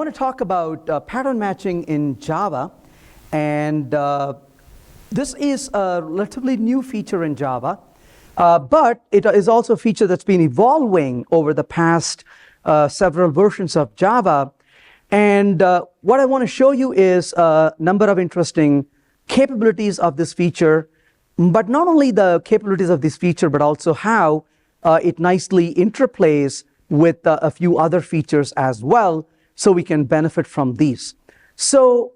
want to talk about pattern matching in Java, and this is a relatively new feature in Java, but it is also a feature that's been evolving over the past several versions of Java. And what I want to show you is a number of interesting capabilities of this feature, but not only the capabilities of this feature, but also how it nicely interplays with a few other features as well, so we can benefit from these. So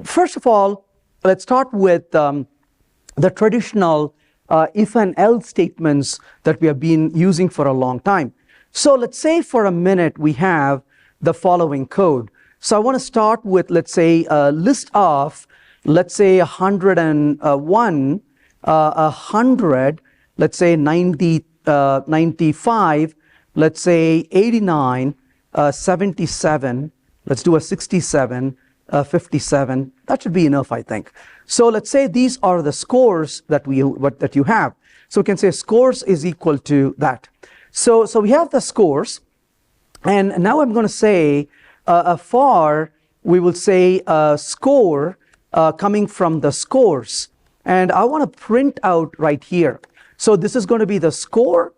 first of all, let's start with the traditional if and else statements that we have been using for a long time. So let's say for a minute we have the following code. So I want to start with, let's say, a list of, let's say, 101, 100, let's say 90, 95, let's say 89, 77, let's do a 67, 57. That should be enough, I think. So let's say these are the scores that you have. So we can say scores is equal to that. So we have the scores, and now I'm going to say for, we will say score coming from the scores, and I want to print out right here. So this is going to be the score,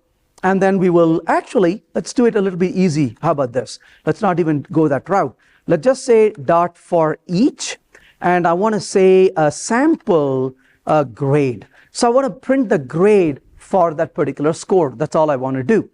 and then we will actually, let's do it a little bit easy. How about this? Let's not even go that route. Let's just say dot for each, and I want to say a sample grade. So I want to print the grade for that particular score. That's all I want to do.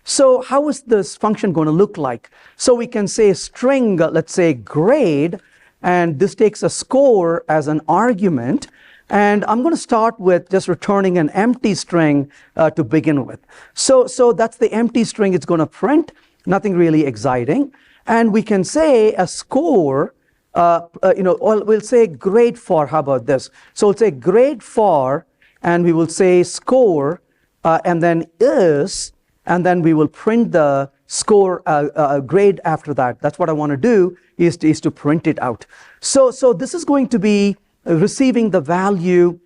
So how is this function going to look like? So we can say string, let's say grade, and this takes a score as an argument. And I'm going to start with just returning an empty string to begin with. So that's the empty string it's going to print, nothing really exciting. And we can say a score, or we'll say grade for, how about this? So we'll say grade for, and we will say score, and then is, and then we will print the score grade after that. That's what I want to do, is to print it out. So this is going to be receiving the value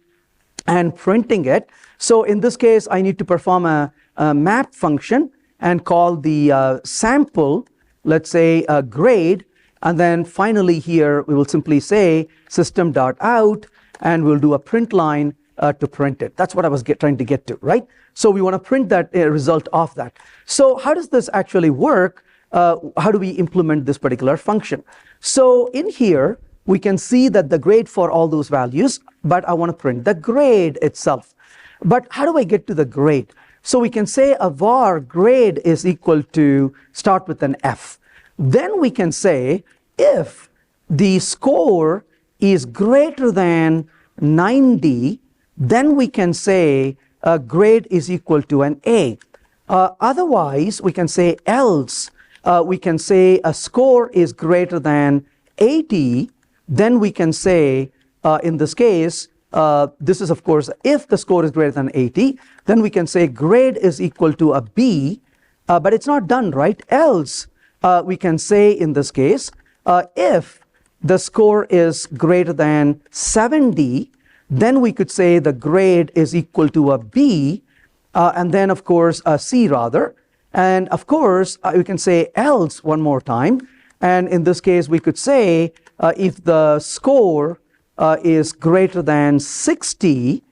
and printing it. So in this case, I need to perform a map function and call the sample, let's say grade, and then finally here we will simply say system.out, and we'll do a print line to print it. That's what I was trying to get to, right? So we want to print that result of that. So how does this actually work? How do we implement this particular function? So in here, we can see that the grade for all those values, but I want to print the grade itself. But how do I get to the grade? So we can say a var grade is equal to, start with an F. Then we can say if the score is greater than 90, then we can say a grade is equal to an A. Otherwise, we can say else. We can say a score is greater than 80. Then we can say, in this case, this is of course if the score is greater than 80, then we can say grade is equal to a B, but it's not done, right? Else, we can say in this case, if the score is greater than 70, then we could say the grade is equal to a B, and then of course a C rather. And of course, we can say else one more time. And in this case, we could say if the score is greater than 60,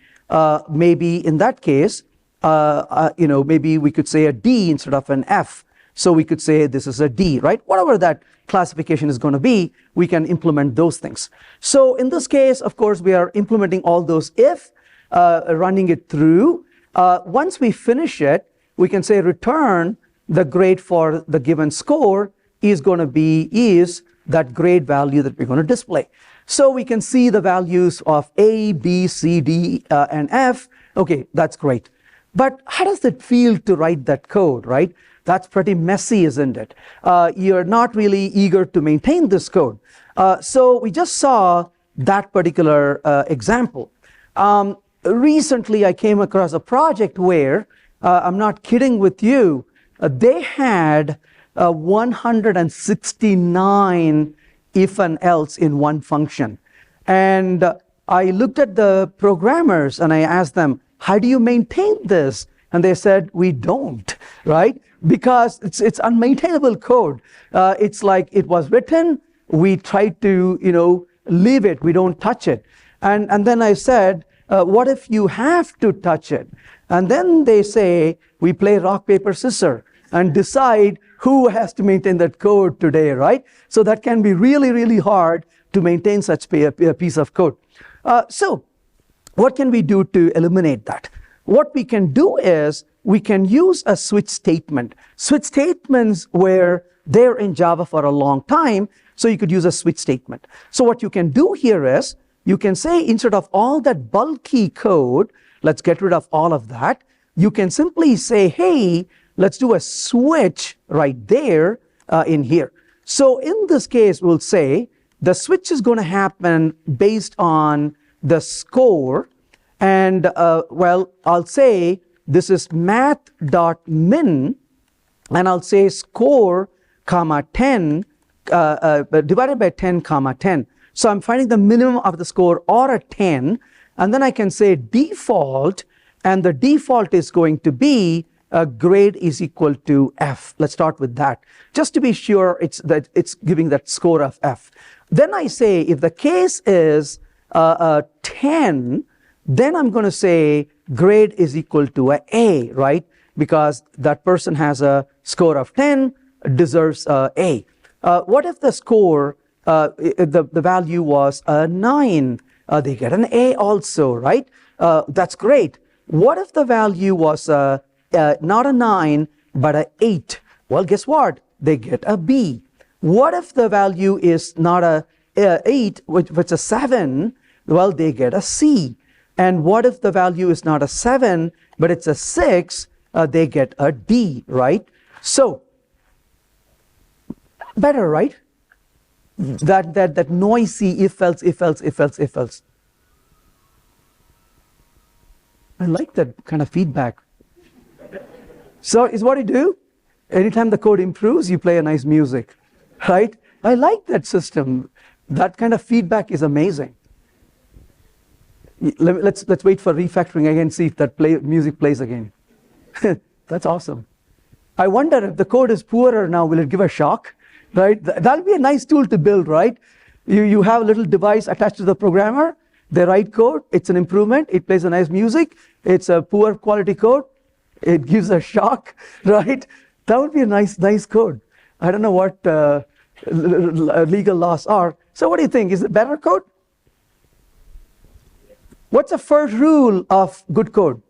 maybe in that case, maybe we could say a D instead of an F. So we could say this is a D, right? Whatever that classification is going to be, we can implement those things. So in this case, of course, we are implementing all those if, running it through. Once we finish it, we can say return the grade for the given score is going to be that grade value that we're going to display. So we can see the values of A, B, C, D, and F. Okay, that's great. But how does it feel to write that code, right? That's pretty messy, isn't it? You're not really eager to maintain this code. So we just saw that particular example. Recently, I came across a project where, I'm not kidding with you, they had 169 if and else in one function. And I looked at the programmers and I asked them, how do you maintain this And they said, we don't, right? Because it's unmaintainable code. It's like it was written, we try to, leave it, we don't touch it. And then I said, what if you have to touch it? And then they say, we play rock, paper, scissors and decide who has to maintain that code today, right? So that can be really, really hard to maintain such a piece of code. So what can we do to eliminate that? What we can do is we can use a switch statement. Switch statements were there in Java for a long time, so you could use a switch statement. So what you can do here is you can say, instead of all that bulky code, let's get rid of all of that. You can simply say, hey, let's do a switch right there in here. So in this case, we'll say the switch is going to happen based on the score. And I'll say this is math.min, and I'll say score, comma 10, divided by 10, comma 10. So I'm finding the minimum of the score or a 10, and then I can say default, and the default is going to be grade is equal to F. Let's start with that, just to be sure it's giving that score of F. Then I say if the case is 10, then I'm going to say grade is equal to A, right? Because that person has a score of 10, deserves A. What if the score, the value was 9? They get an A also, right? That's great. What if the value was not a 9, but an 8? Well, guess what? They get a B. What if the value is not a 8, which is a 7? Well, they get a C. And what if the value is not a 7, but it's a 6? They get a D, right? So, better, right? That noisy if else, if else, if else, if else. I like that kind of feedback. So is what you do. Anytime the code improves, you play a nice music, right? I like that system. That kind of feedback is amazing. Let's wait for refactoring again, see if that music plays again. That's awesome. I wonder if the code is poorer now, will it give a shock? Right? That'll be a nice tool to build, right? You have a little device attached to the programmer, they write code, it's an improvement, it plays a nice music, it's a poor quality code, it gives a shock, right? That would be a nice code. I don't know what legal laws are. So what do you think? Is it better code? What's the first rule of good code?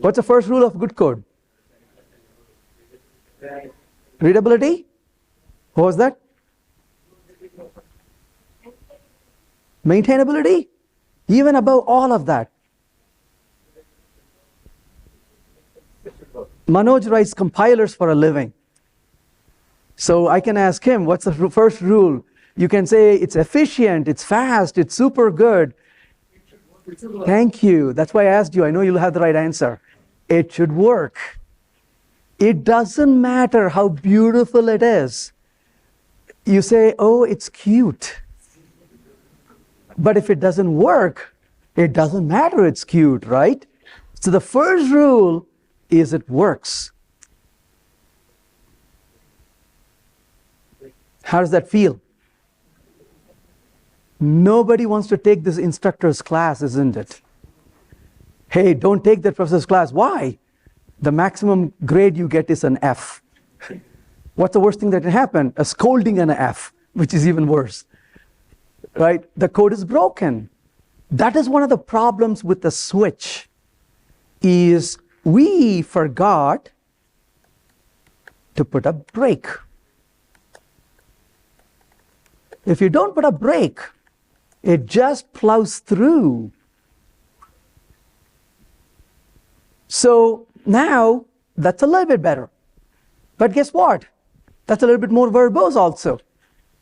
What's the first rule of good code? Readability? What was that? Maintainability? Even above all of that. Manoj writes compilers for a living. So I can ask him, what's the first rule? You can say it's efficient, it's fast, it's super good. Thank you. That's why I asked you. I know you'll have the right answer. It should work. It doesn't matter how beautiful it is. You say, oh, it's cute. But if it doesn't work, it doesn't matter it's cute, right? So the first rule is it works. How does that feel? Nobody wants to take this instructor's class, isn't it? Hey, don't take that professor's class. Why? The maximum grade you get is an F. What's the worst thing that can happen? A scolding and an F, which is even worse. Right? The code is broken. That is one of the problems with the switch, is we forgot to put a break. If you don't put a break, it just plows through. So now that's a little bit better. But guess what? That's a little bit more verbose also.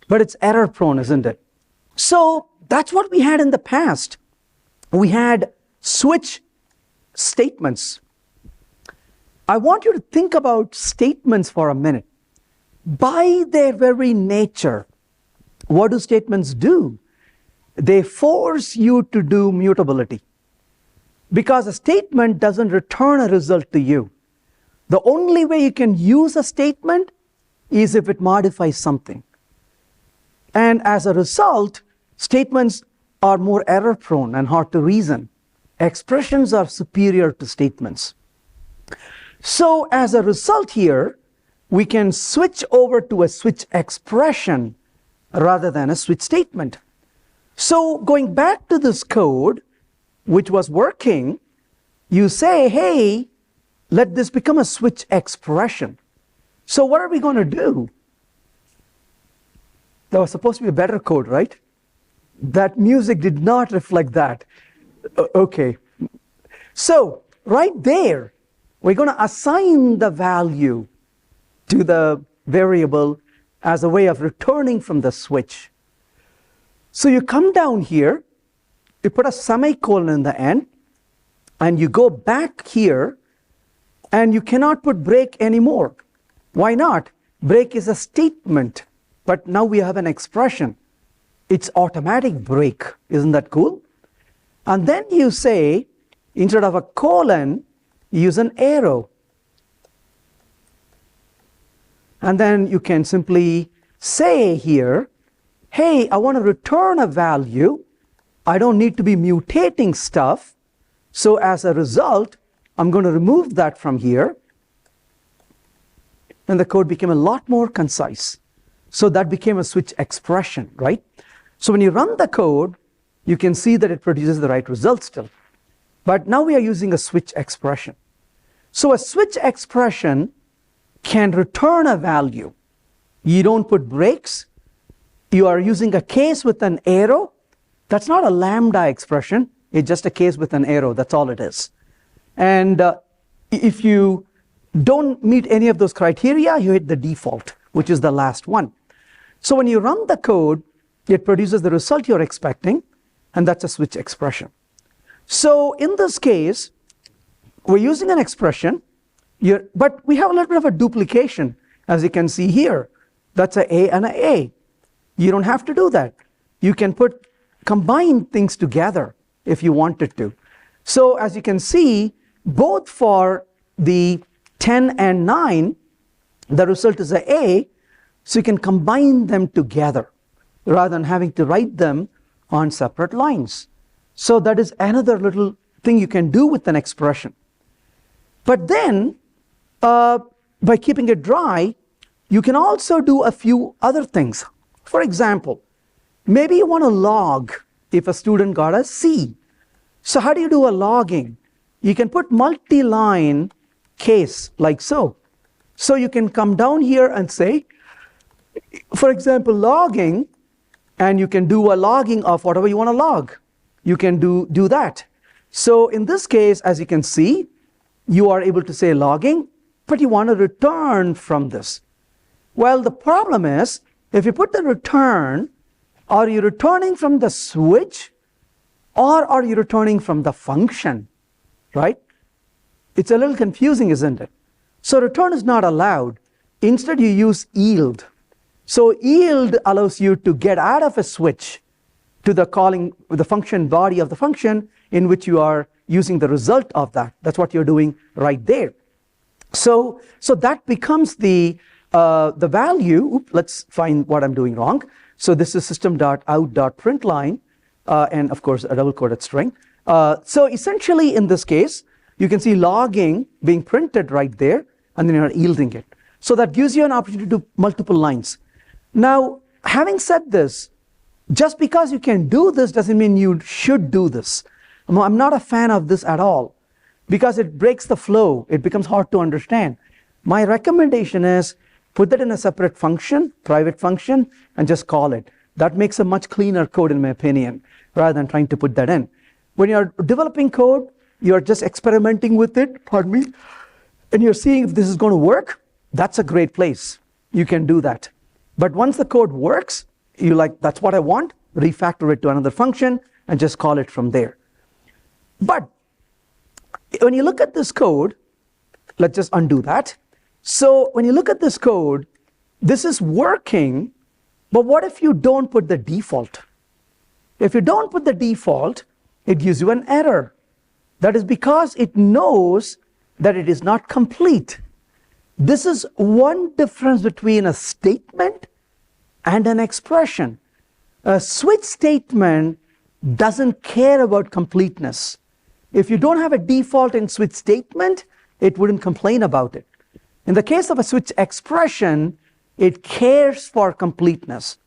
But it's error prone, isn't it? So that's what we had in the past. We had switch statements. I want you to think about statements for a minute. By their very nature, what do statements do? They force you to do mutability. Because a statement doesn't return a result to you. The only way you can use a statement is if it modifies something. And as a result, statements are more error prone and hard to reason. Expressions are superior to statements. So as a result here, we can switch over to a switch expression rather than a switch statement. So going back to this code, which was working, you say, hey, let this become a switch expression. So what are we going to do? That was supposed to be a better code, right? That music did not reflect that. Okay. So right there, we're going to assign the value to the variable as a way of returning from the switch. So you come down here, you put a semicolon in the end, and you go back here, and you cannot put break anymore. Why not? Break is a statement, but now we have an expression. It's automatic break. Isn't that cool? And then you say, instead of a colon, use an arrow. And then you can simply say here, hey, I want to return a value. I don't need to be mutating stuff. So as a result, I'm going to remove that from here. And the code became a lot more concise. So that became a switch expression, right? So when you run the code, you can see that it produces the right result still. But now we are using a switch expression. So a switch expression can return a value. You don't put breaks. You are using a case with an arrow. That's not a lambda expression. It's just a case with an arrow. That's all it is. And if you don't meet any of those criteria, you hit the default, which is the last one. So when you run the code, it produces the result you're expecting, and that's a switch expression. So in this case, we're using an expression, but we have a little bit of a duplication, as you can see here. That's an A and an A. You don't have to do that. You can combine things together if you wanted to. So as you can see, both for the 10 and 9, the result is an A, so you can combine them together rather than having to write them on separate lines. So that is another little thing you can do with an expression. But then, by keeping it dry, you can also do a few other things. For example, maybe you want to log if a student got a C. So how do you do a logging? You can put multi-line case like so. So you can come down here and say, for example, logging, and you can do a logging of whatever you want to log. You can do that. So in this case, as you can see, you are able to say logging, but you want to return from this. Well, the problem is, if you put the return, are you returning from the switch, or are you returning from the function, right? It's a little confusing, isn't it? So return is not allowed. Instead, you use yield. So yield allows you to get out of a switch to the calling, the function body of the function in which you are using the result of that. That's what you're doing right there. So that becomes the value. Oops, let's find what I'm doing wrong. So this is system.out.println, and of course a double quoted string. So essentially in this case, you can see logging being printed right there, and then you're yielding it. So that gives you an opportunity to do multiple lines. Now, having said this, just because you can do this doesn't mean you should do this. I'm not a fan of this at all, because it breaks the flow. It becomes hard to understand. My recommendation is put that in a separate function, private function, and just call it. That makes a much cleaner code, in my opinion, rather than trying to put that in. When you're developing code, you're just experimenting with it, pardon me, and you're seeing if this is going to work. That's a great place. You can do that. But once the code works, you like, that's what I want, refactor it to another function and just call it from there. But when you look at this code, let's just undo that. So when you look at this code, this is working, but what if you don't put the default? If you don't put the default, it gives you an error. That is because it knows that it is not complete. This is one difference between a statement and an expression. A switch statement doesn't care about completeness. If you don't have a default in switch statement, it wouldn't complain about it. In the case of a switch expression, it cares for completeness.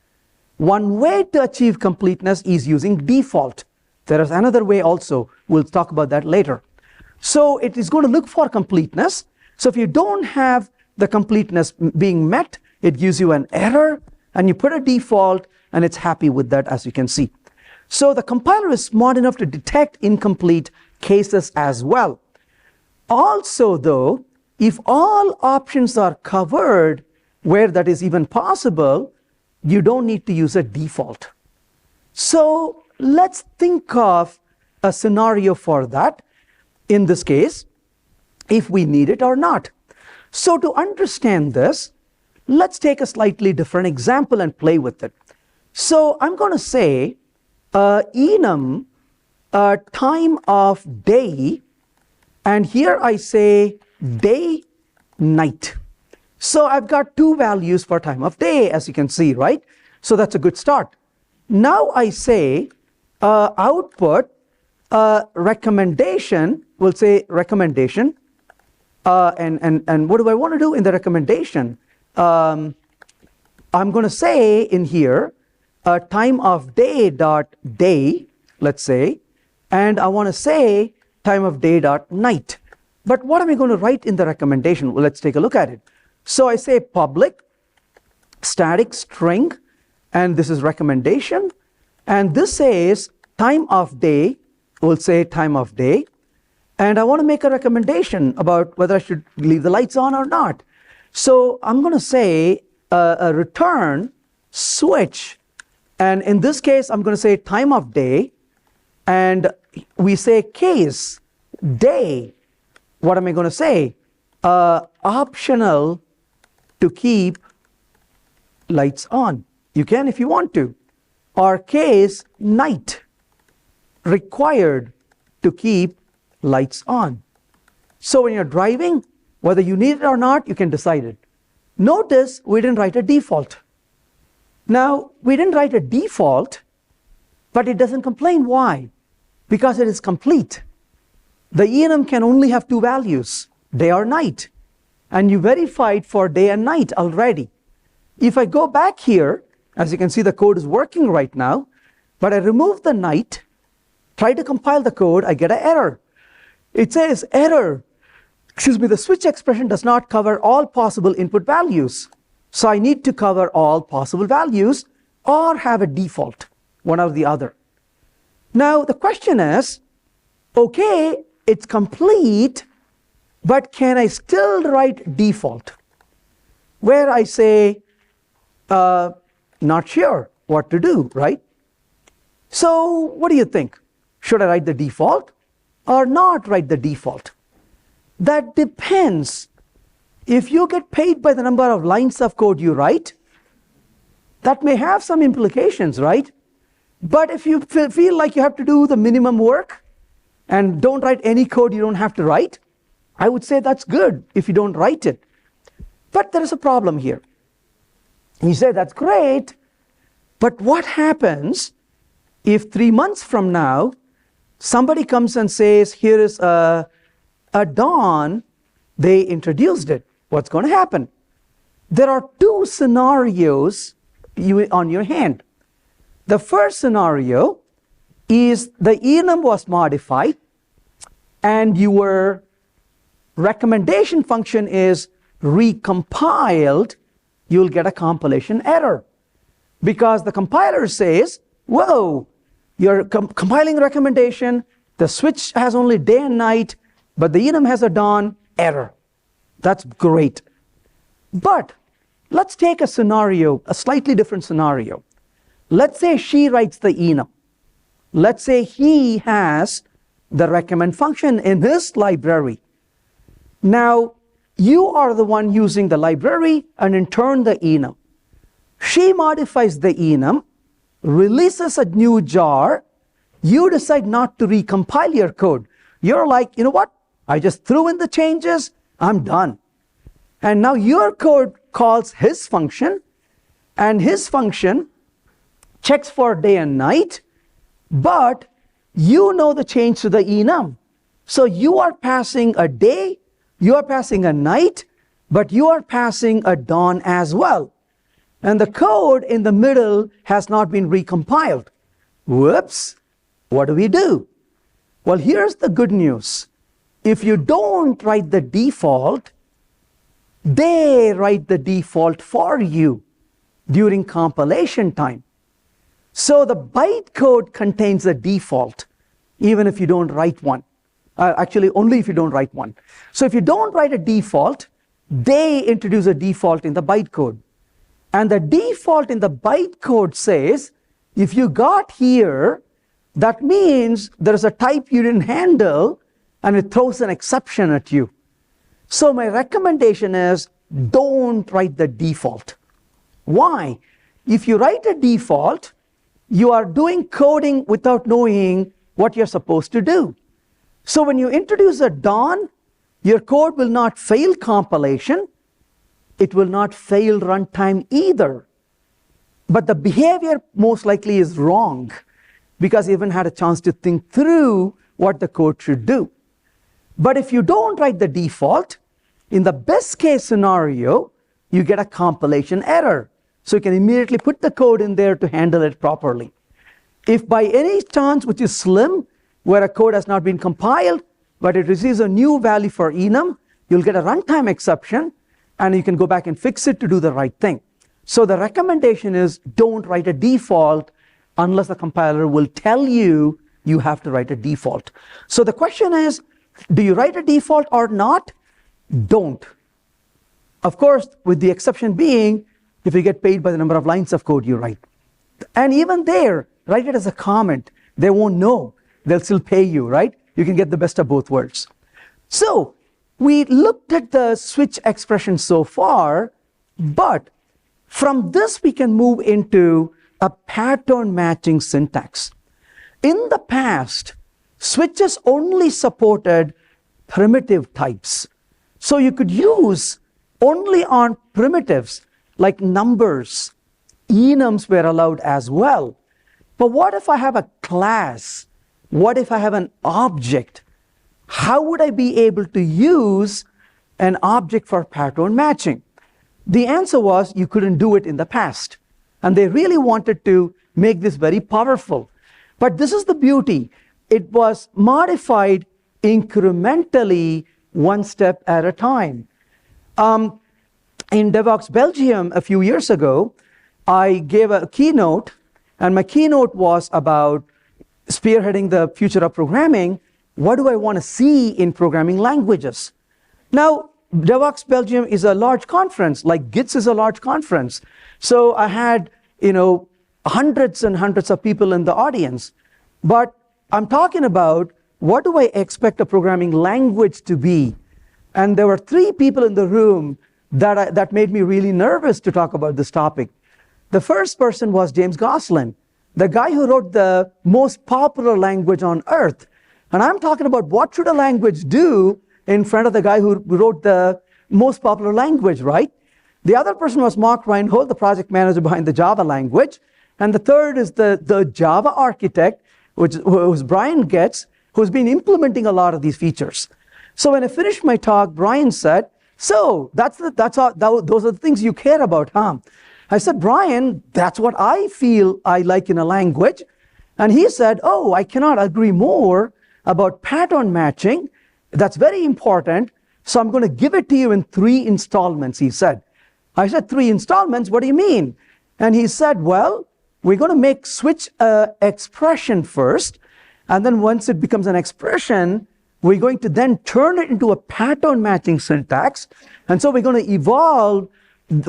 One way to achieve completeness is using default. There is another way also. We'll talk about that later. So it is going to look for completeness. So if you don't have the completeness being met, it gives you an error, and you put a default, and it's happy with that, as you can see. So the compiler is smart enough to detect incomplete cases as well. Also, though, if all options are covered where that is even possible, you don't need to use a default. So let's think of a scenario for that. In this case, if we need it or not. So to understand this, let's take a slightly different example and play with it. So I'm going to say enum time of day, and here I say day, night. So I've got two values for time of day, as you can see, right? So that's a good start. Now I say output recommendation, we'll say recommendation, and what do I want to do in the recommendation? I'm going to say in here time of day dot day, let's say, and I want to say time of day dot night. But what am I going to write in the recommendation? Well, let's take a look at it. So I say public static string, and this is recommendation, and this says time of day, we'll say time of day, and I want to make a recommendation about whether I should leave the lights on or not. So I'm going to say a return switch, and in this case I'm going to say time of day, and we say case day. What am I going to say? Optional to keep lights on. You can if you want to. Or case night, required to keep lights on. So when you're driving, whether you need it or not, you can decide it. Notice we didn't write a default. Now, we didn't write a default, but it doesn't complain. Why? Because it is complete. The enum can only have two values, day or night. And you verified for day and night already. If I go back here, as you can see, the code is working right now, but I remove the night, try to compile the code, I get an error. It says error, the switch expression does not cover all possible input values. So I need to cover all possible values or have a default, one or the other. Now the question is, okay, it's complete, but can I still write default? Where I say, not sure what to do, right? So what do you think? Should I write the default or not write the default? That depends. If you get paid by the number of lines of code you write, that may have some implications, right? But if you feel like you have to do the minimum work and don't write any code you don't have to write, I would say that's good if you don't write it. But there is a problem here. You say that's great, but what happens if 3 months from now somebody comes and says, here is a dawn, they introduced it. What's going to happen? There are two scenarios on your hand. The first scenario is the enum was modified and your recommendation function is recompiled. You'll get a compilation error because the compiler says, whoa, you're compiling recommendation, the switch has only day and night, but the enum has a dawn, error. That's great. But let's take a scenario, a slightly different scenario. Let's say she writes the enum. Let's say he has the recommend function in his library. Now, you are the one using the library and in turn the enum. She modifies the enum releases a new jar, you decide not to recompile your code. You're like, you know what? I just threw in the changes, I'm done. And now your code calls his function, and his function checks for day and night, but you know the change to the enum. So you are passing a day, you are passing a night, but you are passing a dawn as well. And the code in the middle has not been recompiled. Whoops, what do? Well, here's the good news. If you don't write the default, they write the default for you during compilation time. So the bytecode contains a default, even if you don't write one. Actually, only if you don't write one. So if you don't write a default, they introduce a default in the bytecode. And the default in the bytecode says, if you got here, that means there is a type you didn't handle, and it throws an exception at you. So my recommendation is, don't write the default. Why? If you write a default, you are doing coding without knowing what you're supposed to do. So when you introduce a dawn, your code will not fail compilation. It will not fail runtime either. But the behavior most likely is wrong because you haven't had a chance to think through what the code should do. But if you don't write the default, in the best case scenario, you get a compilation error. So you can immediately put the code in there to handle it properly. If by any chance, which is slim, where a code has not been compiled, but it receives a new value for enum, you'll get a runtime exception, and you can go back and fix it to do the right thing. So the recommendation is, don't write a default unless the compiler will tell you you have to write a default. So the question is, do you write a default or not? Don't. Of course, with the exception being, if you get paid by the number of lines of code you write. And even there, write it as a comment. They won't know. They'll still pay you, right? You can get the best of both worlds. So we looked at the switch expression so far, but from this we can move into a pattern matching syntax. In the past, switches only supported primitive types. So you could use only on primitives like numbers. Enums were allowed as well. But what if I have a class? What if I have an object? How would I be able to use an object for pattern matching? The answer was you couldn't do it in the past. And they really wanted to make this very powerful. But this is the beauty. It was modified incrementally, one step at a time. In Devoxx Belgium a few years ago, I gave a keynote, and my keynote was about spearheading the future of programming. What do I want to see in programming languages? Now, Devoxx Belgium is a large conference, like GITS is a large conference. So I had, hundreds and hundreds of people in the audience. But I'm talking about, what do I expect a programming language to be? And there were 3 people in the room that made me really nervous to talk about this topic. The first person was James Gosselin, the guy who wrote the most popular language on earth. And I'm talking about what should a language do in front of the guy who wrote the most popular language, right? The other person was Mark Reinhold, the project manager behind the Java language. And the third is the Java architect, who's Brian Getz, who's been implementing a lot of these features. So when I finished my talk, Brian said, so those are the things you care about, huh? I said, Brian, that's what I feel I like in a language. And he said, oh, I cannot agree more about pattern matching. That's very important. So I'm going to give it to you in 3 installments, he said. I said, 3 installments? What do you mean? And he said, well, we're going to switch expression first. And then once it becomes an expression, we're going to then turn it into a pattern matching syntax. And so we're going to evolve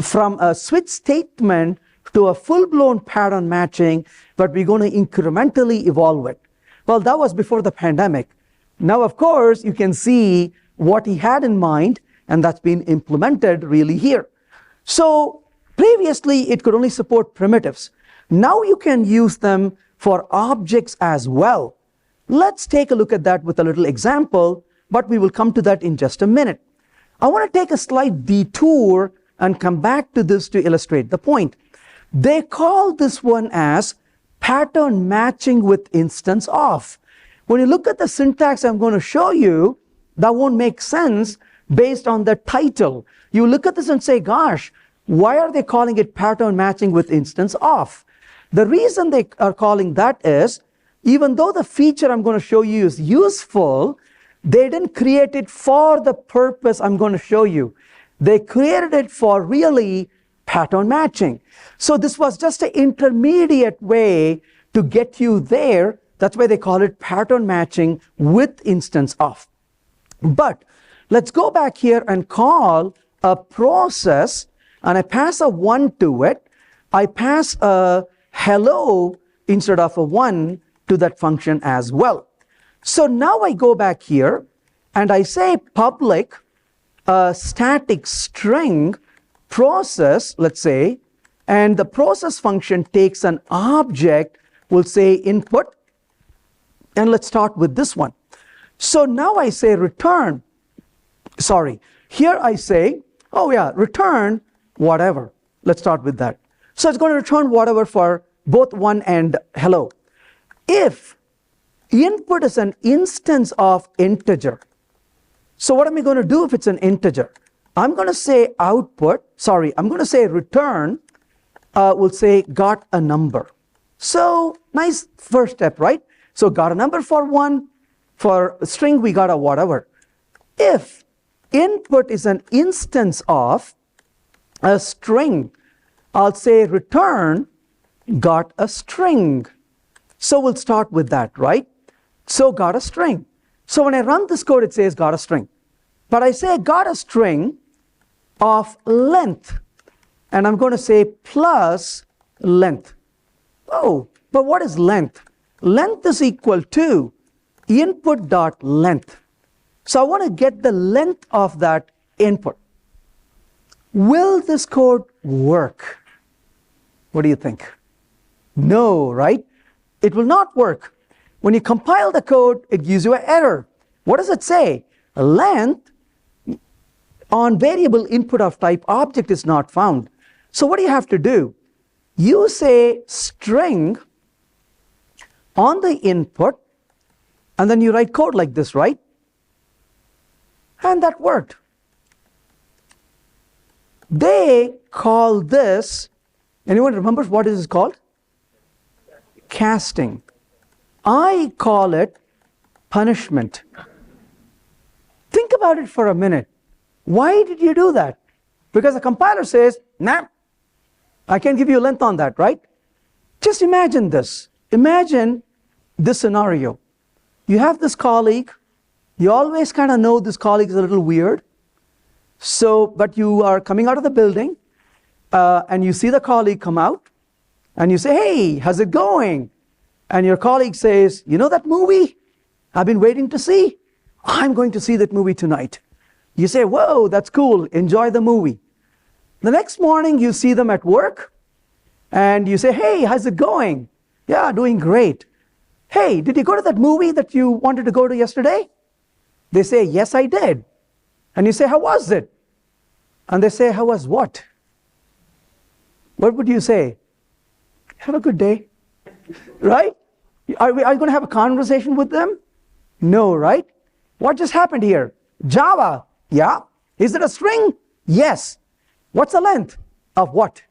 from a switch statement to a full-blown pattern matching, but we're going to incrementally evolve it. Well, that was before the pandemic. Now, of course, you can see what he had in mind, and that's been implemented really here. So previously, it could only support primitives. Now you can use them for objects as well. Let's take a look at that with a little example, but we will come to that in just a minute. I want to take a slight detour and come back to this to illustrate the point. They call this one as pattern matching with instance of. When you look at the syntax I'm going to show you, that won't make sense based on the title. You look at this and say, gosh, why are they calling it pattern matching with instance of? The reason they are calling that is, even though the feature I'm going to show you is useful, they didn't create it for the purpose I'm going to show you. They created it for really pattern matching. So this was just an intermediate way to get you there. That's why they call it pattern matching with instance of. But let's go back here and call a process, and I pass a 1 to it. I pass a hello instead of a 1 to that function as well. So now I go back here and I say public static string process, let's say, and the process function takes an object, we'll say input, and let's start with this one. So now I say return, here I say, return whatever. Let's start with that. So it's going to return whatever for both 1 and hello. If input is an instance of integer, so what am I going to do if it's an integer? I'm going to say return, we'll say got a number. So nice first step, right? So got a number for 1, for a string we got a whatever. If input is an instance of a string, I'll say return got a string. So we'll start with that, right? So got a string. So when I run this code, it says got a string. But I say got a string of length, and I'm going to say plus length. Oh, but what is length? Length is equal to input dot length. So I want to get the length of that input. Will this code work? What do you think? No, right? It will not work. When you compile the code, it gives you an error. What does it say? Length on variable input of type object is not found. So what do you have to do? You say string on the input, and then you write code like this, right? And that worked. They call this, anyone remembers what is called? Casting. I call it punishment. Think about it for a minute. Why did you do that? Because the compiler says, nah, I can't give you length on that, right? Just imagine this. Imagine this scenario. You have this colleague. You always kind of know this colleague is a little weird. So, but you are coming out of the building and you see the colleague come out and you say, hey, how's it going? And your colleague says, you know that movie I've been waiting to see? I'm going to see that movie tonight. You say, whoa, that's cool. Enjoy the movie. The next morning you see them at work and you say, hey, how's it going? Yeah, doing great. Hey, did you go to that movie that you wanted to go to yesterday? They say, yes, I did. And you say, how was it? And they say, how was what? What would you say? Have a good day. Right? Are you going to have a conversation with them? No, right? What just happened here? Java. Yeah. Is it a string? Yes. What's the length? Of what?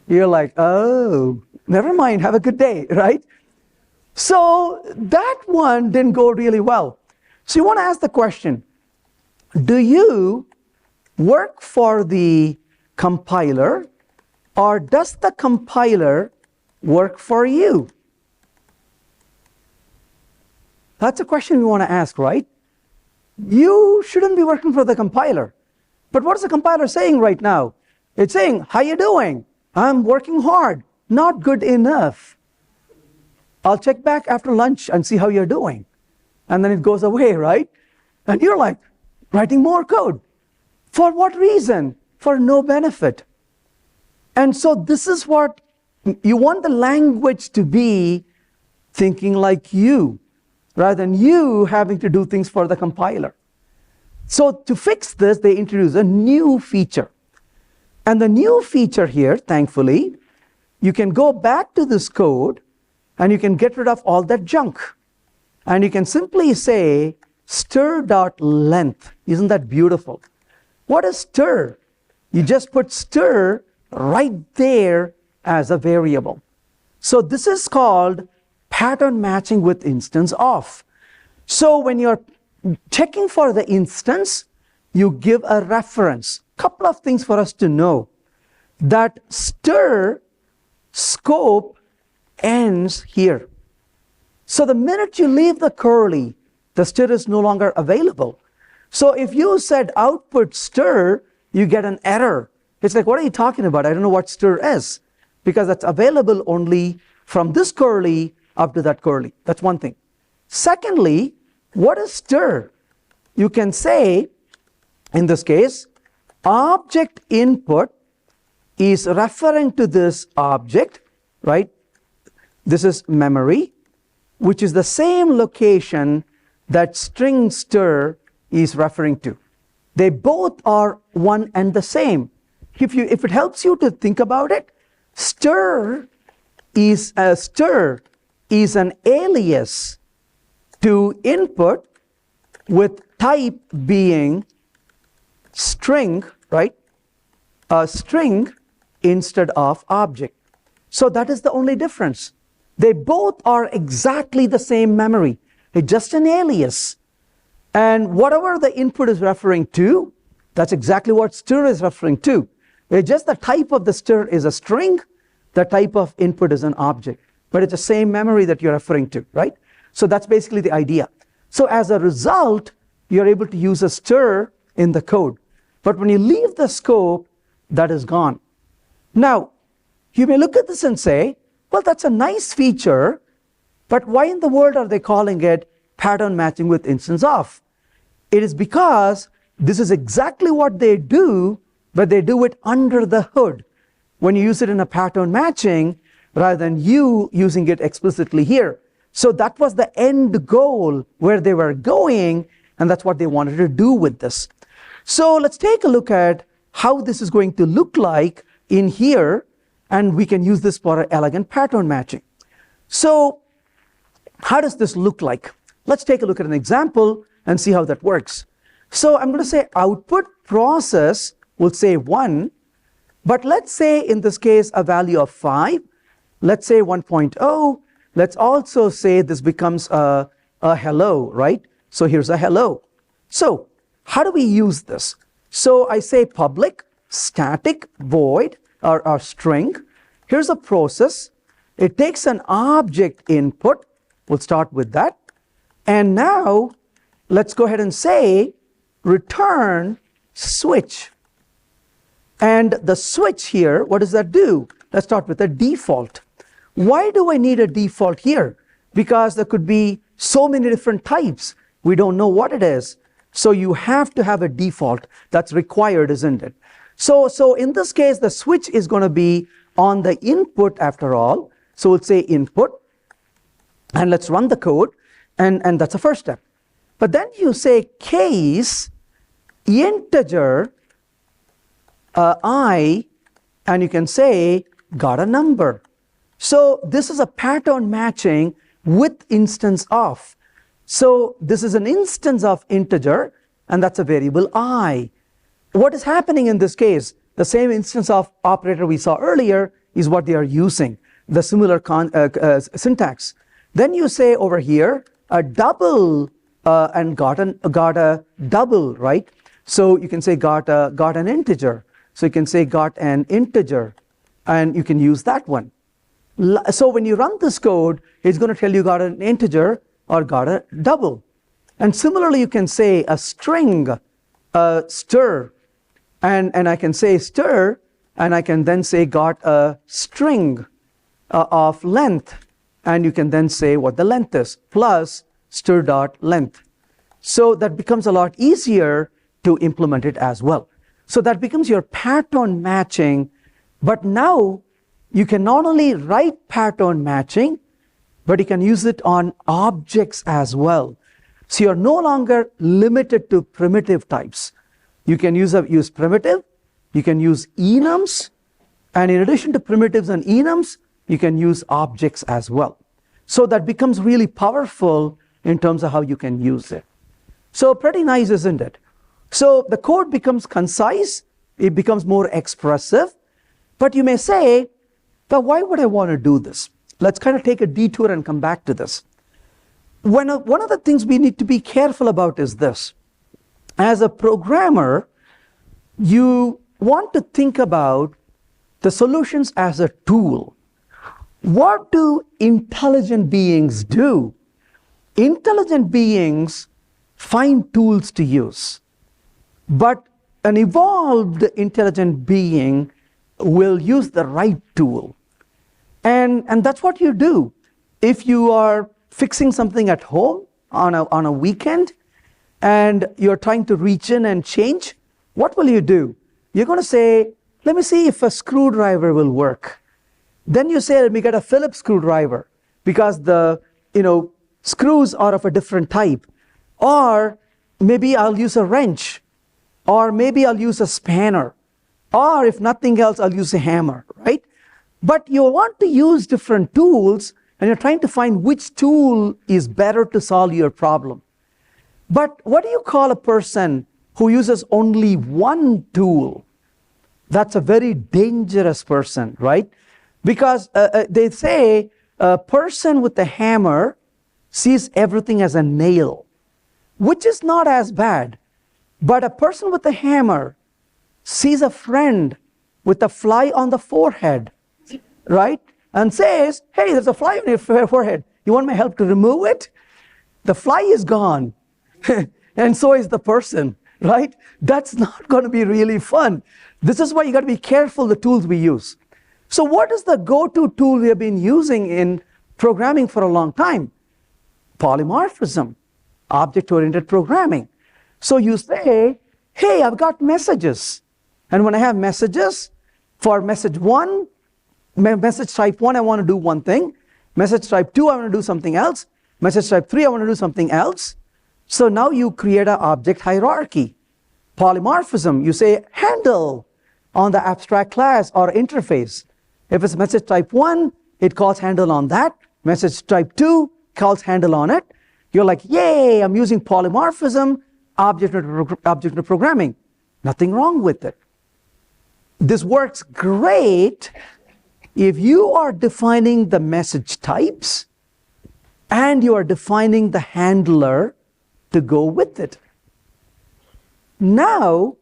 You're like, oh, never mind. Have a good day, right? So that one didn't go really well. So you want to ask the question, do you work for the compiler, or does the compiler work for you? That's a question we want to ask, right? You shouldn't be working for the compiler. But what is the compiler saying right now? It's saying, how you doing? I'm working hard. Not good enough. I'll check back after lunch and see how you're doing. And then it goes away, right? And you're like, writing more code. For what reason? For no benefit. And so this is what you want the language to be thinking like you, rather than you having to do things for the compiler. So to fix this, they introduce a new feature. And the new feature here, thankfully, you can go back to this code and you can get rid of all that junk. And you can simply say stir.length. Isn't that beautiful? What is stir? You just put stir right there as a variable. So this is called pattern matching with instance of. So when you're checking for the instance, you give a reference. Couple of things for us to know. That stir scope ends here. So the minute you leave the curly, the stir is no longer available. So if you said output stir, you get an error. It's like, what are you talking about? I don't know what stir is. Because that's available only from this curly up to that curly. That's one thing. Secondly, what is stir? You can say, in this case, object input is referring to this object, right? This is memory, which is the same location that string stir is referring to. They both are one and the same. If it helps you to think about it, stir is an alias to input with type being string, right? A string instead of object. So that is the only difference. They both are exactly the same memory. It's just an alias. And whatever the input is referring to, that's exactly what stir is referring to. It's just the type of the stir is a string, the type of input is an object. But it's the same memory that you're referring to, right? So that's basically the idea. So as a result, you're able to use a stir in the code. But when you leave the scope, that is gone. Now, you may look at this and say, well, that's a nice feature, but why in the world are they calling it pattern matching with instance of? It is because this is exactly what they do, but they do it under the hood. When you use it in a pattern matching, rather than you using it explicitly here. So that was the end goal where they were going, and that's what they wanted to do with this. So let's take a look at how this is going to look like in here, and we can use this for elegant pattern matching. So how does this look like? Let's take a look at an example and see how that works. So I'm going to say output process will say 1, but let's say in this case a value of 5. Let's say 1.0. Let's also say this becomes a hello, right? So here's a hello. So how do we use this? So I say public static void or string. Here's a process. It takes an object input. We'll start with that. And now let's go ahead and say return switch. And the switch here, what does that do? Let's start with a default. Why do I need a default here? Because there could be so many different types. We don't know what it is. So you have to have a default. That's required, isn't it? So in this case, the switch is going to be on the input after all. So we'll say input. And let's run the code. And that's the first step. But then you say case integer I, and you can say got a number. So this is a pattern matching with instance of. So this is an instance of integer, and that's a variable I. What is happening in this case? The same instance of operator we saw earlier is what they are using, the similar syntax. Then you say over here a double and got a double, right? So you can say got an integer. So you can say got an integer, and you can use that one. So when you run this code, it's going to tell you got an integer or got a double. And similarly, you can say a string, stir, and I can say stir, and I can then say got a string of length, and you can then say what the length is, plus stir.length. So that becomes a lot easier to implement it as well. So that becomes your pattern matching, but now you can not only write pattern matching, but you can use it on objects as well. So you're no longer limited to primitive types. You can use primitive, you can use enums, and in addition to primitives and enums, you can use objects as well. So that becomes really powerful in terms of how you can use it. So pretty nice, isn't it? So the code becomes concise, it becomes more expressive, but you may say, but why would I want to do this? Let's kind of take a detour and come back to this. One of the things we need to be careful about is this. As a programmer, you want to think about the solutions as a tool. What do intelligent beings do? Intelligent beings find tools to use. But an evolved intelligent being will use the right tool. And that's what you do. If you are fixing something at home on a weekend and you're trying to reach in and change, what will you do? You're going to say, let me see if a screwdriver will work. Then you say, let me get a Phillips screwdriver because the screws are of a different type. Or maybe I'll use a wrench. Or maybe I'll use a spanner. Or if nothing else, I'll use a hammer, right? But you want to use different tools and you're trying to find which tool is better to solve your problem. But what do you call a person who uses only one tool? That's a very dangerous person, right? Because they say a person with a hammer sees everything as a nail, which is not as bad. But a person with a hammer sees a friend with a fly on the forehead, right? And says, hey, there's a fly on your forehead. You want my help to remove it? The fly is gone. And so is the person, right? That's not going to be really fun. This is why you got to be careful the tools we use. So what is the go-to tool we have been using in programming for a long time? Polymorphism, object-oriented programming. So you say, hey, I've got messages. And when I have messages, for message type 1, I want to do one thing. Message type 2, I want to do something else. Message type 3, I want to do something else. So now you create an object hierarchy. Polymorphism, you say handle on the abstract class or interface. If it's message type 1, it calls handle on that. Message type 2 calls handle on it. You're like, yay, I'm using polymorphism, object programming. Nothing wrong with it. This works great if you are defining the message types and you are defining the handler to go with it. Now,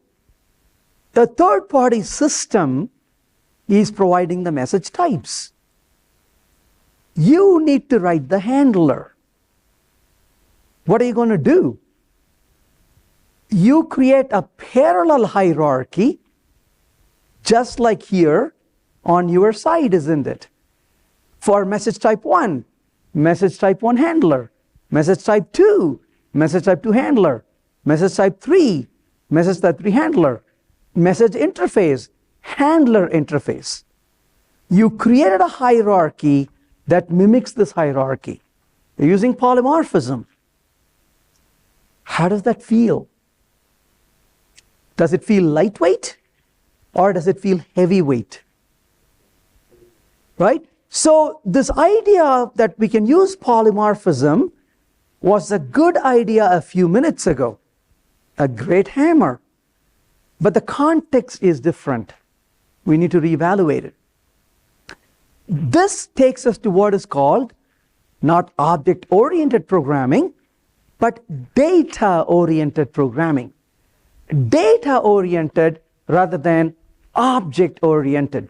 the third-party system is providing the message types. You need to write the handler. What are you going to do? You create a parallel hierarchy, just like here on your side, isn't it? For message type 1, message type 1 handler. Message type 2, message type 2 handler. Message type 3, message type 3 handler. Message interface, handler interface. You created a hierarchy that mimics this hierarchy. You're using polymorphism. How does that feel? Does it feel lightweight or does it feel heavyweight? Right? So this idea that we can use polymorphism was a good idea a few minutes ago. A great hammer. But the context is different. We need to reevaluate it. This takes us to what is called not object-oriented programming, but data-oriented programming. Data-oriented rather than object-oriented.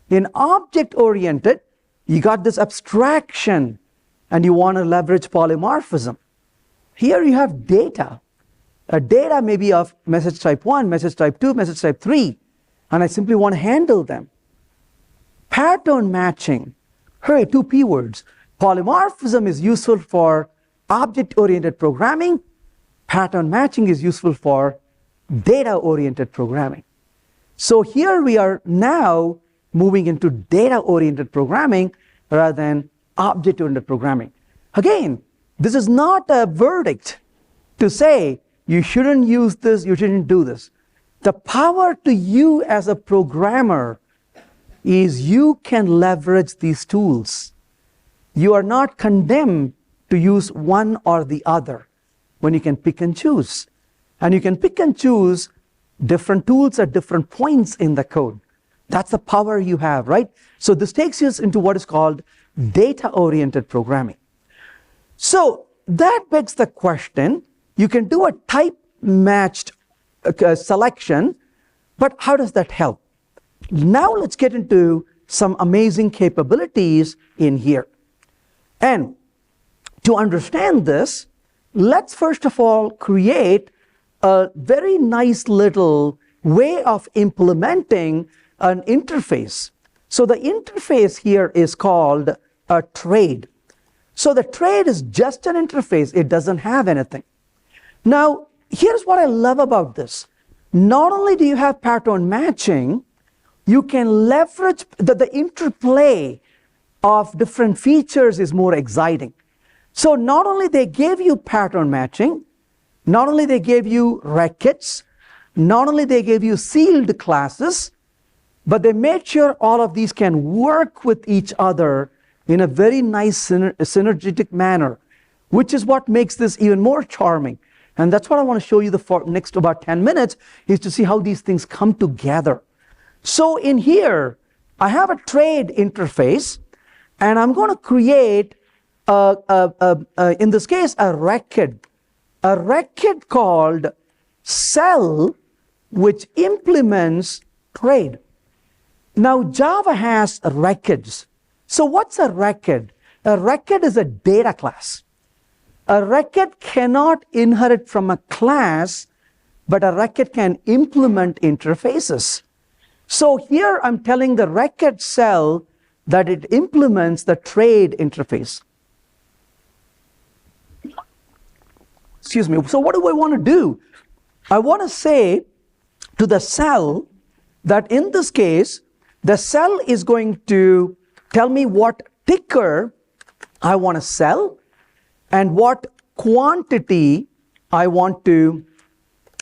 In object-oriented, you got this abstraction and you want to leverage polymorphism. Here you have data. A data may be of message type 1, message type 2, message type 3, and I simply want to handle them. Pattern matching. Hey, 2 P words. Polymorphism is useful for object-oriented programming. Pattern matching is useful for data-oriented programming. So here we are now moving into data-oriented programming rather than object-oriented programming. Again, this is not a verdict to say you shouldn't use this, you shouldn't do this. The power to you as a programmer is you can leverage these tools. You are not condemned to use one or the other when you can pick and choose. And you can pick and choose different tools at different points in the code. That's the power you have, right? So this takes us into what is called data-oriented programming. So that begs the question, you can do a type-matched selection, but how does that help? Now let's get into some amazing capabilities in here. And to understand this, let's first of all create a very nice little way of implementing an interface. So the interface here is called a trade. So the trade is just an interface, it doesn't have anything. Now, here's what I love about this. Not only do you have pattern matching, you can leverage the interplay of different features is more exciting. So not only they gave you pattern matching, not only they gave you records, not only they gave you sealed classes, but they made sure all of these can work with each other in a very nice synergetic manner, which is what makes this even more charming. And that's what I want to show you the next about 10 minutes, is to see how these things come together. So in here, I have a trade interface, and I'm going to create, in this case, a record called cell, which implements trade. Now, Java has records. So what's a record? A record is a data class. A record cannot inherit from a class, but a record can implement interfaces. So here I'm telling the record cell that it implements the trade interface. Excuse me. So what do I want to do? I want to say to the cell that in this case, the cell is going to tell me what ticker I want to sell and what quantity I want to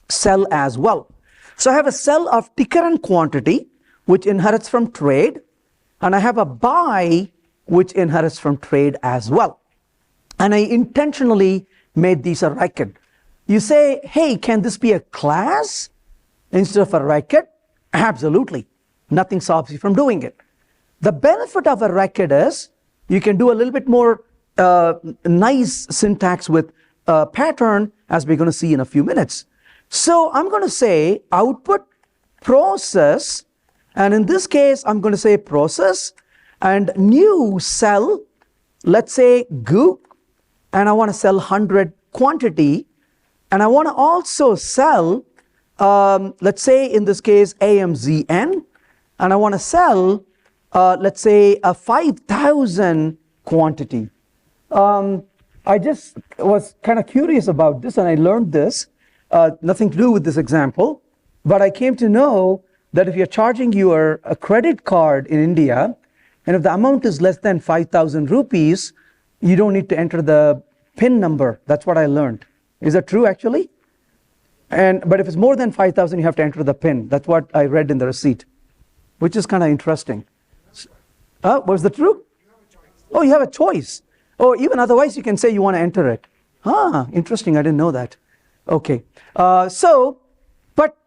sell as well. So I have a cell of ticker and quantity, which inherits from trade, and I have a buy, which inherits from trade as well. And I intentionally made these a record. You say, hey, can this be a class instead of a record? Absolutely. Nothing stops you from doing it. The benefit of a record is you can do a little bit more nice syntax with pattern, as we're going to see in a few minutes. So I'm going to say output process, and in this case I'm going to say process and new cell, let's say goo, and I want to sell 100 quantity, and I want to also sell let's say in this case AMZN, and I want to sell let's say a 5,000 quantity. I just was kind of curious about this, and I learned this, nothing to do with this example, but I came to know that if you're charging a credit card in India, and if the amount is less than 5,000 rupees, you don't need to enter the PIN number. That's what I learned. Is that true actually? But if it's more than 5,000, you have to enter the PIN. That's what I read in the receipt, which is kind of interesting. Was that true? Oh, you have a choice. Or even otherwise, you can say you want to enter it. Interesting. I didn't know that. Okay. But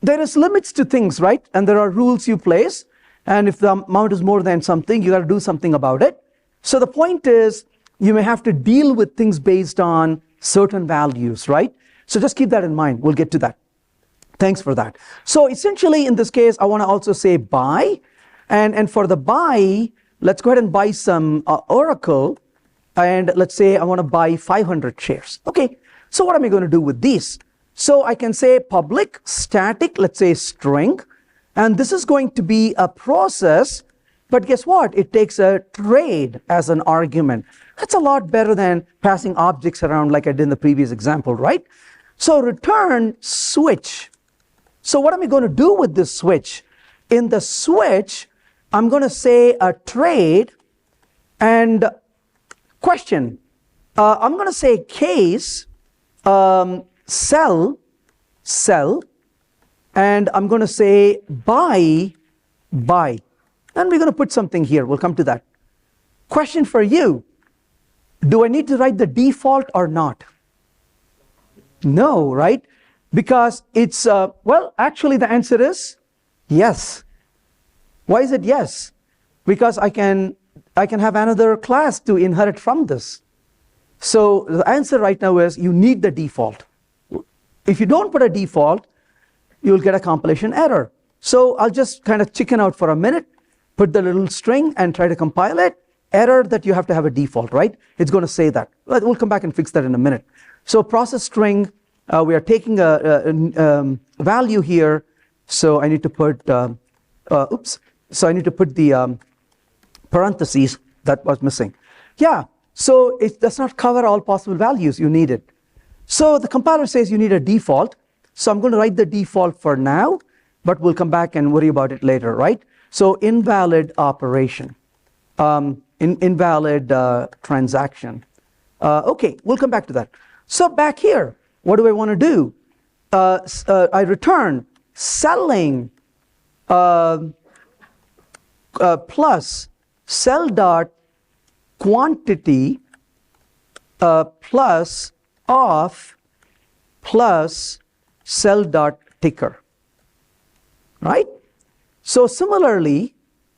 there is limits to things, right? And there are rules you place. And if the amount is more than something, you got to do something about it. So the point is, you may have to deal with things based on certain values, right? So just keep that in mind. We'll get to that. Thanks for that. So essentially, in this case, I want to also say buy. And for the buy, let's go ahead and buy some Oracle. And let's say I want to buy 500 shares. Okay, so what am I going to do with these? So I can say public, static, let's say string. And this is going to be a process. But guess what? It takes a trade as an argument. That's a lot better than passing objects around like I did in the previous example, right? So return switch. So what am I going to do with this switch? In the switch, I'm going to say a trade and question. I'm going to say case, sell, and I'm going to say buy. And we're going to put something here. We'll come to that. Question for you. Do I need to write the default or not? No, right? Because it's, well, actually the answer is yes. Why is it yes? Because I can have another class to inherit from this. So the answer right now is you need the default. If you don't put a default, you'll get a compilation error. So I'll just kind of chicken out for a minute, put the little string and try to compile it. Error that you have to have a default, right? It's going to say that. We'll come back and fix that in a minute. So process string, we are taking a value here. So I need to put, So I need to put the parentheses that was missing. Yeah, so it does not cover all possible values you need it. So the compiler says you need a default. So I'm going to write the default for now, but we'll come back and worry about it later, right? So invalid operation, invalid transaction. Okay, we'll come back to that. So back here, what do I want to do? I return selling plus sell dot quantity plus of plus sell dot ticker, right? So similarly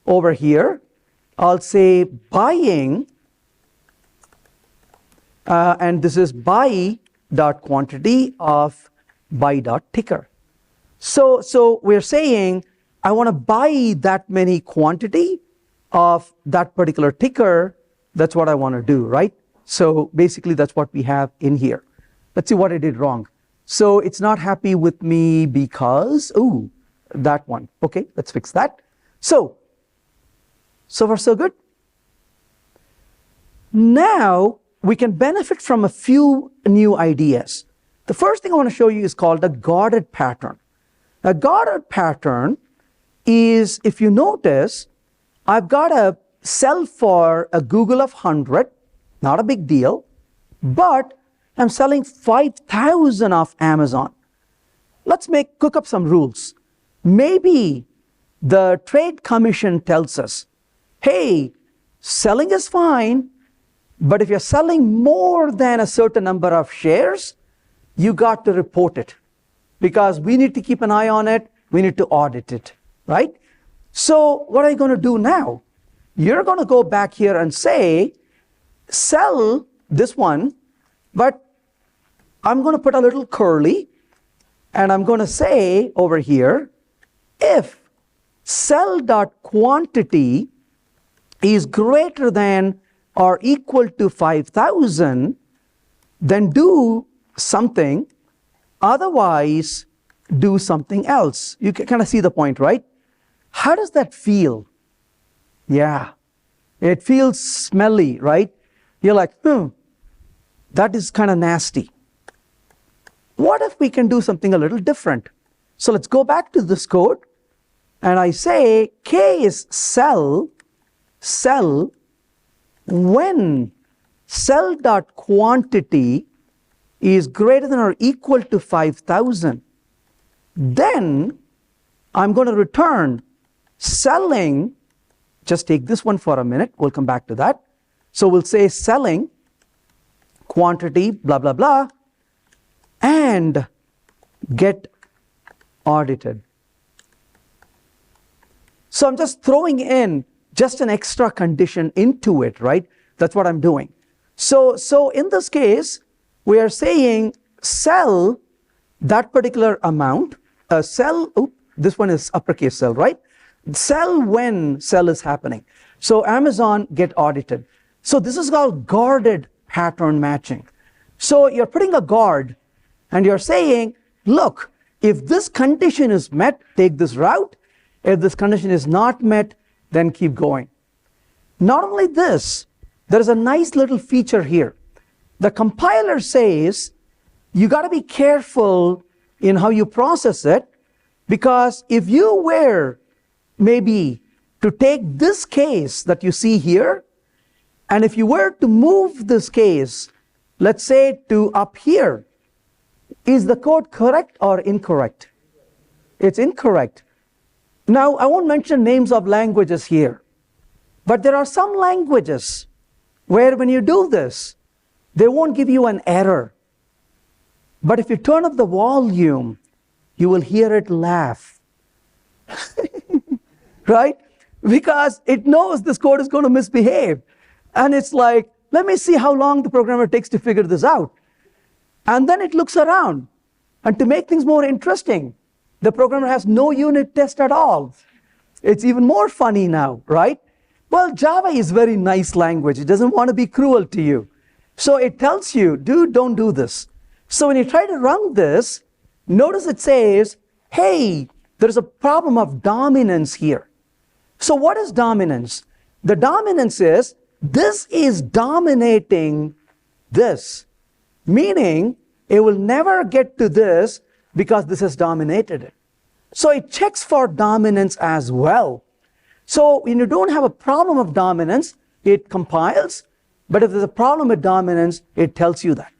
over here I'll say buying and this is buy dot quantity of buy dot ticker. So we're saying I want to buy that many quantity of that particular ticker. That's what I want to do, right? So basically that's what we have in here. Let's see what I did wrong. So it's not happy with me because, ooh, that one. Okay, let's fix that. So far so good. Now we can benefit from a few new ideas. The first thing I want to show you is called a guarded pattern. A guarded pattern is, if you notice, I've got a sell for a Google of 100, not a big deal, but I'm selling 5,000 of Amazon. Let's cook up some rules. Maybe the trade commission tells us, hey, selling is fine, but if you're selling more than a certain number of shares, you got to report it because we need to keep an eye on it. We need to audit it, right? So what are you going to do now? You're going to go back here and say, sell this one, but I'm going to put a little curly and I'm going to say over here, if sell dot quantity is greater than or equal to 5,000, then do something, otherwise do something else. You can kind of see the point, right? How does that feel? Yeah, it feels smelly, right? You're like, that is kind of nasty. What if we can do something a little different? So let's go back to this code and I say K is sell when sell dot quantity is greater than or equal to 5,000. Then I'm going to return selling, just take this one for a minute, we'll come back to that. So we'll say selling quantity, blah, blah, blah, and get audited. So I'm just throwing in just an extra condition into it, right? That's what I'm doing. So in this case, we are saying sell that particular amount, this one is uppercase sell, right? Sell when sell is happening. So Amazon get audited. So this is called guarded pattern matching. So you're putting a guard and you're saying, look, if this condition is met, take this route. If this condition is not met, then keep going. Not only this, there is a nice little feature here. The compiler says you got to be careful in how you process it, because if you were maybe to take this case that you see here, and if you were to move this case, let's say to up here, is the code correct or incorrect? It's incorrect. Now, I won't mention names of languages here, but there are some languages where when you do this, they won't give you an error. But if you turn up the volume, you will hear it laugh. Right? Because it knows this code is going to misbehave. And it's like, let me see how long the programmer takes to figure this out. And then it looks around. And to make things more interesting, the programmer has no unit test at all. It's even more funny now, right? Well, Java is a very nice language. It doesn't want to be cruel to you. So it tells you, dude, don't do this. So when you try to run this, notice it says, hey, there's a problem of dominance here. So what is dominance? The dominance is, this is dominating this, meaning it will never get to this because this has dominated it. So it checks for dominance as well. So when you don't have a problem of dominance, it compiles, but if there's a problem with dominance, it tells you that.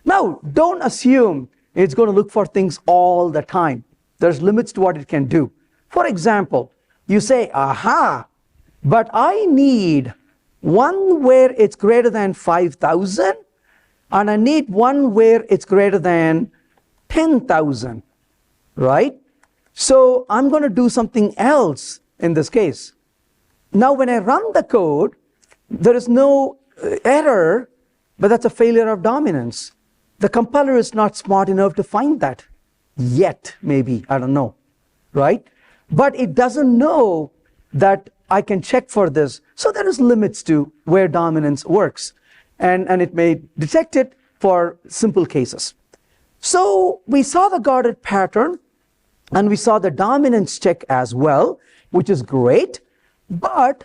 Now, don't assume it's going to look for things all the time. There's limits to what it can do. For example, you say, aha, but I need one where it's greater than 5,000, and I need one where it's greater than 10,000, right? So I'm going to do something else in this case. Now, when I run the code, there is no error, but that's a failure of dominance. The compiler is not smart enough to find that yet, maybe, I don't know, right? But it doesn't know that I can check for this. So there is limits to where dominance works. And it may detect it for simple cases. So we saw the guarded pattern, and we saw the dominance check as well, which is great. But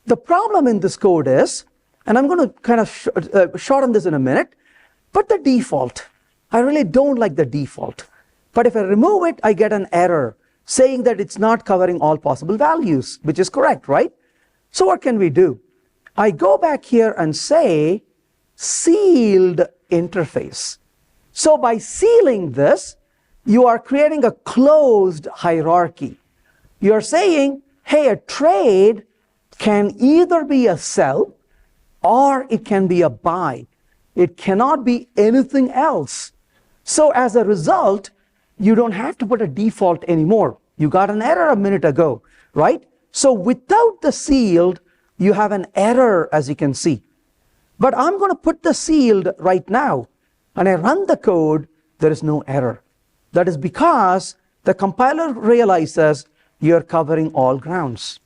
the problem in this code is, and I'm going to kind of shorten this in a minute, but the default, I really don't like the default. But if I remove it, I get an error saying that it's not covering all possible values, which is correct, right? So what can we do? I go back here and say sealed interface. So by sealing this, you are creating a closed hierarchy. You're saying, hey, a trade can either be a sell or it can be a buy. It cannot be anything else. So as a result, you don't have to put a default anymore. You got an error a minute ago, right? So without the sealed, you have an error, as you can see. But I'm going to put the sealed right now, and I run the code, there is no error. That is because the compiler realizes you're covering all grounds.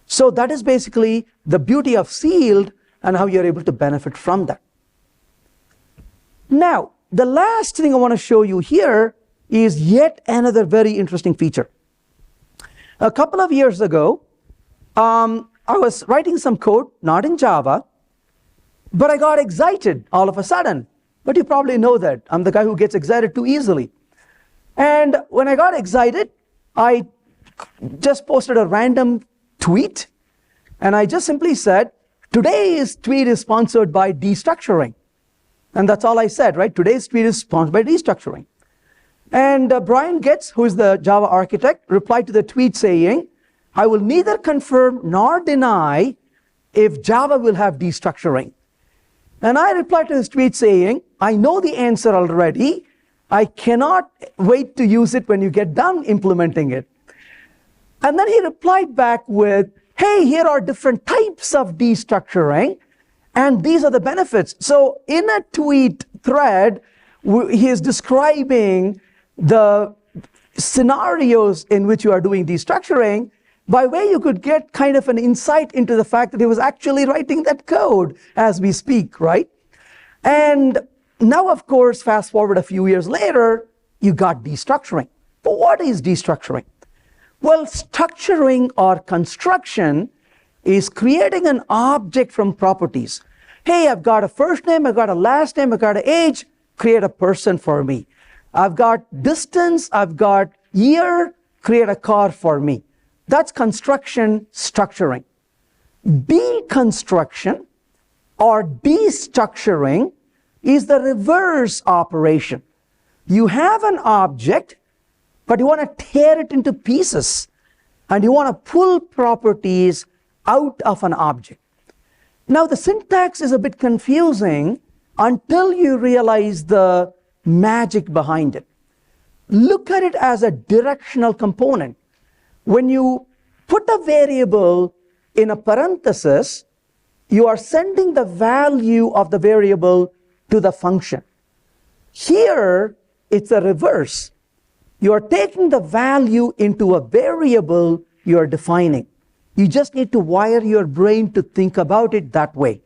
So that is basically the beauty of sealed and how you're able to benefit from that. Now, the last thing I want to show you here is yet another very interesting feature. A couple of years ago, I was writing some code, not in Java, but I got excited all of a sudden. But you probably know that. I'm the guy who gets excited too easily. And when I got excited, I just posted a random tweet, and I just simply said, today's tweet is sponsored by destructuring. And that's all I said, right? Today's tweet is sponsored by destructuring. And Brian Getz, who is the Java architect, replied to the tweet saying, I will neither confirm nor deny if Java will have destructuring. And I replied to his tweet saying, I know the answer already. I cannot wait to use it when you get done implementing it. And then he replied back with, hey, here are different types of destructuring, and these are the benefits. So in a tweet thread, he is describing the scenarios in which you are doing destructuring, by way you could get kind of an insight into the fact that he was actually writing that code as we speak, right? And now, of course, fast forward a few years later, you got destructuring. But what is destructuring? Well, structuring or construction is creating an object from properties. Hey, I've got a first name, I've got a last name, I've got an age, create a person for me. I've got distance, I've got year, create a car for me. That's construction structuring. Deconstruction or destructuring is the reverse operation. You have an object, but you want to tear it into pieces, and you want to pull properties out of an object. Now, the syntax is a bit confusing until you realize the magic behind it. Look at it as a directional component. When you put a variable in a parenthesis, you are sending the value of the variable to the function. Here, it's a reverse. You are taking the value into a variable you are defining. You just need to wire your brain to think about it that way.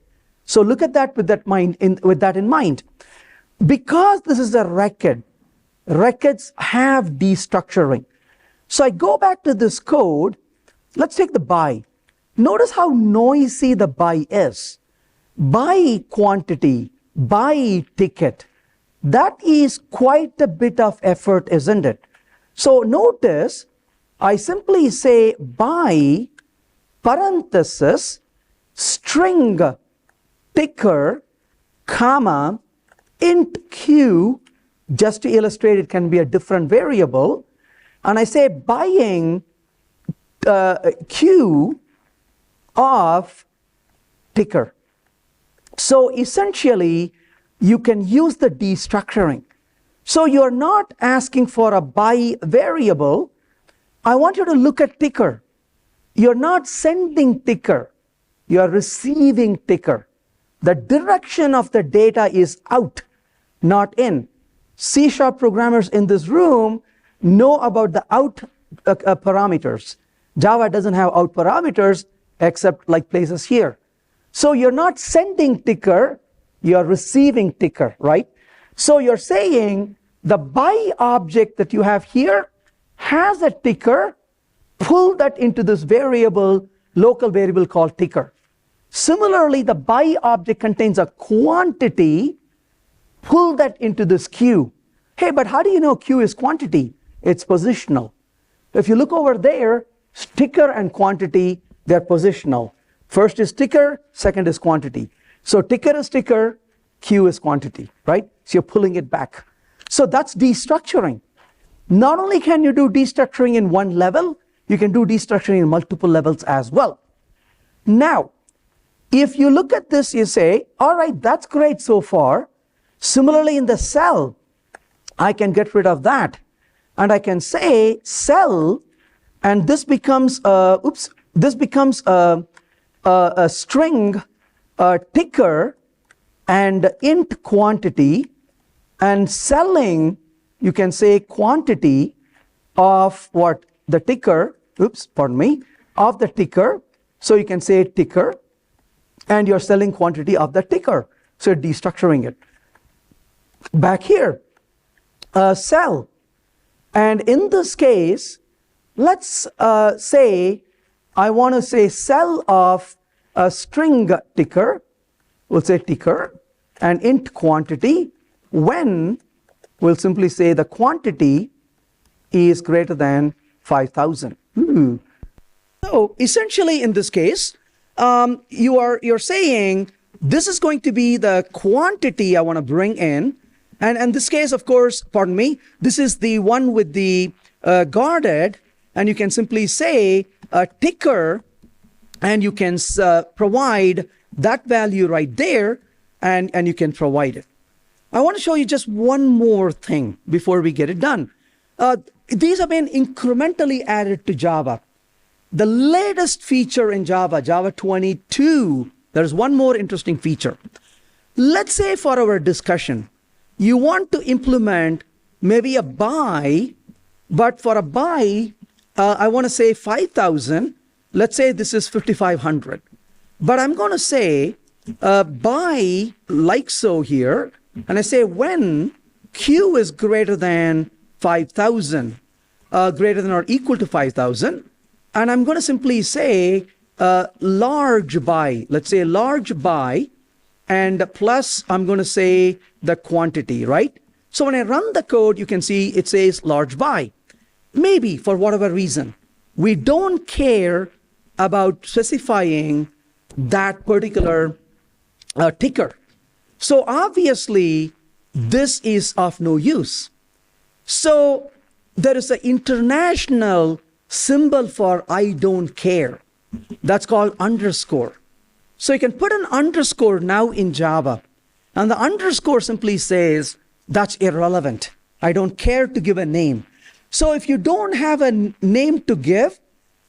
So look at that with that in mind. Because this is a record, records have destructuring. So I go back to this code. Let's take the buy. Notice how noisy the buy is. Buy quantity, buy ticket. That is quite a bit of effort, isn't it? So notice, I simply say buy parenthesis string ticker comma int q, just to illustrate it can be a different variable, and I say buying q of ticker. So essentially you can use the destructuring. So you're not asking for a buy variable. I want you to look at ticker. You're not sending ticker, you're receiving ticker. The direction of the data is out, not in. C# programmers in this room know about the out parameters. Java doesn't have out parameters except like places here. So you're not sending ticker, you're receiving ticker, right? So you're saying the buy object that you have here has a ticker, pull that into this variable, local variable called ticker. Similarly, the buy object contains a quantity, pull that into this queue. Hey, but how do you know Q is quantity? It's positional. If you look over there, ticker and quantity, they're positional. First is ticker, second is quantity. So ticker is ticker, Q is quantity, right? So you're pulling it back. So that's destructuring. Not only can you do destructuring in one level, you can do destructuring in multiple levels as well. Now, if you look at this, you say, all right, that's great so far. Similarly, in the cell, I can get rid of that. And I can say cell, and this becomes a string ticker and int quantity, and selling, you can say quantity of what? The ticker, of the ticker. So you can say ticker, and you're selling quantity of the ticker. So you're destructuring it. Back here, cell. And in this case, let's say I want to say cell of a string ticker. We'll say ticker and int quantity when we'll simply say the quantity is greater than 5,000. So essentially in this case, you're saying this is going to be the quantity I want to bring in. And in this case, of course, this is the one with the guarded, and you can simply say a ticker, and you can provide that value right there, and you can provide it. I want to show you just one more thing before we get it done. These have been incrementally added to Java. The latest feature in Java, Java 22, there's one more interesting feature. Let's say for our discussion, you want to implement maybe a buy, but for a buy, I want to say 5,000. Let's say this is 5,500. But I'm going to say buy like so here, and I say when Q is greater than 5,000, greater than or equal to 5,000, and I'm going to simply say large buy. Let's say large buy, and plus I'm going to say the quantity, right? So when I run the code, you can see it says large buy. Maybe for whatever reason, we don't care about specifying that particular ticker. So obviously, this is of no use. So there is an international symbol for I don't care. That's called underscore. So you can put an underscore now in Java. And the underscore simply says, that's irrelevant. I don't care to give a name. So if you don't have a name to give,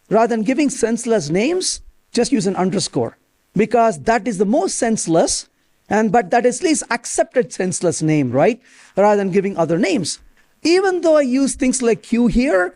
rather than giving senseless names, just use an underscore. Because that is the most senseless, but that is at least accepted senseless name, right? Rather than giving other names. Even though I use things like Q here,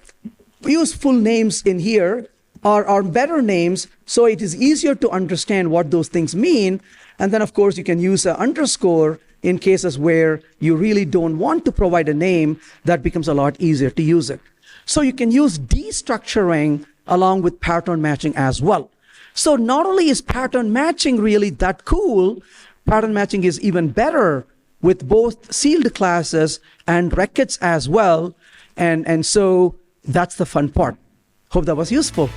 use full names in here, or better names, so it is easier to understand what those things mean. And then, of course, you can use an underscore in cases where you really don't want to provide a name. That becomes a lot easier to use it. So you can use destructuring along with pattern matching as well. So not only is pattern matching really that cool, pattern matching is even better with both sealed classes and records as well. And so that's the fun part. Hope that was useful.